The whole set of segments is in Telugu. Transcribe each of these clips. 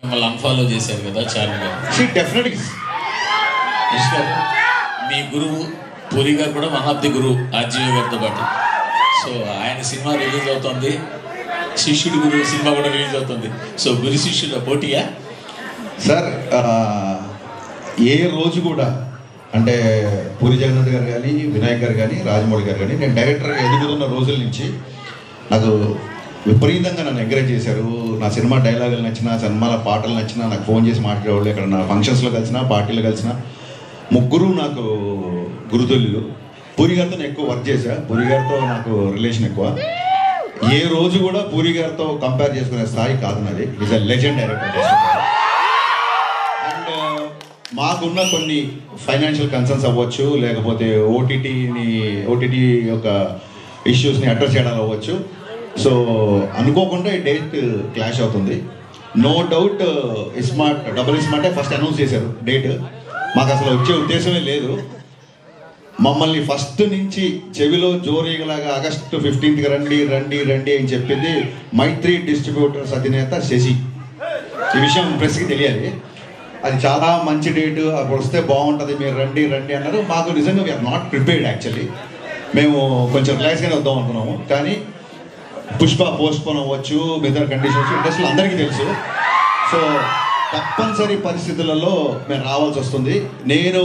మిమ్మల్ని అన్ఫాలో చేశారు కదా చార్మి గారు. డెఫినెట్గా మీ గురువు పూరి గారు కూడా వన్ ఆఫ్ ది గురువు ఆర్జీవి గారితో పాటు. సో ఆయన సినిమా రిలీజ్ అవుతుంది, శిష్యుడి గురువు సినిమా కూడా రిలీజ్ అవుతుంది. సో గురు శిష్యుల పోటీయా సార్? ఏ రోజు కూడా అంటే పూరి జగన్నాథ్ గారు కానీ, వినాయక్ గారు కానీ, రాజమౌళి గారు కానీ, నేను డైరెక్టర్గా ఎదుగుతున్న రోజుల నుంచి నాకు విపరీతంగా నన్ను ఎంకరేజ్ చేశారు. నా సినిమా డైలాగులు నచ్చినా, సినిమాల పాటలు నచ్చినా నాకు ఫోన్ చేసి మాట్లాడేవాళ్ళు. ఇక్కడ నా ఫంక్షన్స్లో కలిసినా, పార్టీలో కలిసినా ముగ్గురు నాకు గురుతుల్యులు. పూరి గారితో నేను ఎక్కువ వర్క్ చేశా, పూరి గారితో నాకు రిలేషన్ ఎక్కువ. ఏ రోజు కూడా పూరి గారితో కంపేర్ చేసుకునే స్థాయి కాదు నాది. Is a legend director. And మాకున్న కొన్ని ఫైనాన్షియల్ కన్సర్న్స్ అవ్వచ్చు, లేకపోతే ఓటీటీ యొక్క ఇష్యూస్ని అడ్రస్ చేయడం అవ్వచ్చు. సో అనుకోకుండా ఈ డేట్ క్లాష్ అవుతుంది. నో డౌట్ డబుల్ స్మార్టే ఫస్ట్ అనౌన్స్ చేశారు డేట్. మాకు అసలు వచ్చే ఉద్దేశమే లేదు. మమ్మల్ని ఫస్ట్ నుంచి చెవిలో జోరీగలాగా ఆగస్టు 15th రండి రండి రండి అని చెప్పింది మైత్రి డిస్ట్రిబ్యూటర్స్ అధినేత శశి. ఈ విషయం ప్రెస్కి తెలియాలి. అది చాలా మంచి డేటు, అప్పుడు వస్తే బాగుంటుంది, మీరు రండి రండి అన్నారు. మాకు నిజంగా వీఆర్ నాట్ ప్రిపేర్డ్. యాక్చువల్లీ మేము కొంచెం రిలాక్స్గానే వద్దాం అనుకున్నాము. కానీ పుష్ప పోస్ట్పోన్ అవ్వచ్చు, మిగతా కండిషన్స్ ఇండస్ట్రీలో అందరికీ తెలుసు. సో తప్పనిసరి పరిస్థితులలో మేము రావాల్సి వస్తుంది. నేను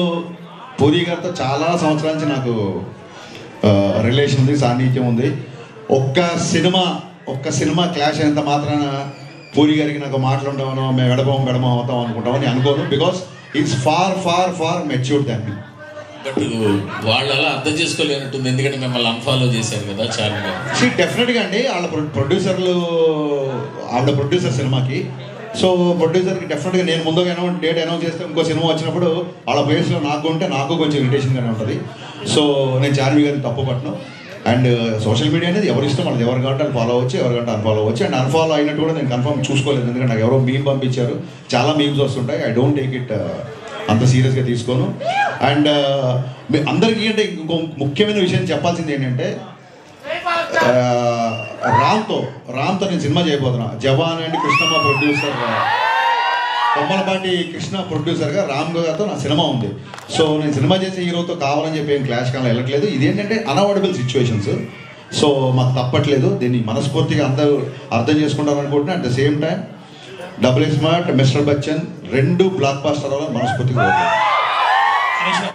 పూరి గారితో చాలా సంవత్సరాల నుంచి నాకు రిలేషన్ ఉంది, సాన్నిహిత్యం ఉంది. ఒక్క సినిమా క్లాష్ అయినంత మాత్రాన పూరి గారికి నాకు మాట్లాడమనో మేము ఎడబం అవుతాం అనుకుంటామని అనుకోను. Because it's far far far matured than me. But వాళ్ళు అలా అర్థం చేసుకోలేనట్టుంది, ఎందుకంటే మిమ్మల్ని అన్ఫాలో చేశారు కదా చార్మి గారు. డెఫినెట్గా అండి, వాళ్ళ ప్రొడ్యూసర్ సినిమాకి. సో ప్రొడ్యూసర్కి డెఫినెట్గా నేను ముందుగా డేట్ అనౌన్స్ చేస్తే ఇంకో సినిమా వచ్చినప్పుడు వాళ్ళ ప్లేస్లో నాకు ఉంటే నాకు కొంచెం ఇరిటేషన్గానే ఉంటుంది. సో నేను చార్మి గారిని తప్పు పట్టను. అండ్ సోషల్ మీడియా అనేది ఎవరి ఇష్టం, వాళ్ళది. ఎవరు కాబట్టి వాళ్ళు ఫాలో అవ్వచ్చు, ఎవరు కంటే అన్ఫాలో అవ్వచ్చు. అండ్ అన్ఫాలో అయినట్టు కూడా నేను కన్ఫర్మ్ చూసుకోలేదు, ఎందుకంటే నాకు ఎవరో మీమ్ పంపించారు. చాలా మీమ్స్ వస్తుంటాయి. ఐ డోంట్ టేక్ ఇట్ అంత సీరియస్గా తీసుకోను. అండ్ అందరికీ అంటే ఇంకో ముఖ్యమైన విషయం చెప్పాల్సింది ఏంటంటే, రామ్తో నేను సినిమా చేయబోతున్నా. జవాన్ అండ్ కృష్ణమ్మ ప్రొడ్యూసర్, కొమ్మలపాటి కృష్ణ ప్రొడ్యూసర్గా రామ్ గారితో నా సినిమా ఉంది. సో నేను సినిమా చేసే హీరోతో కావాలని చెప్పి ఏం క్లాష్ కానీ వెళ్ళట్లేదు. ఇదేంటంటే అన్అవాయిడబుల్ సిచ్యువేషన్స్. సో మాకు తప్పట్లేదు. దీన్ని మనస్ఫూర్తిగా అందరూ అర్థం చేసుకుంటారు అనుకుంటున్నా. At the same time double smart, mister Bachchan 2 blockbuster అవ్వాలని మనస్ఫూర్తిగా కోరుకుంటున్నాను.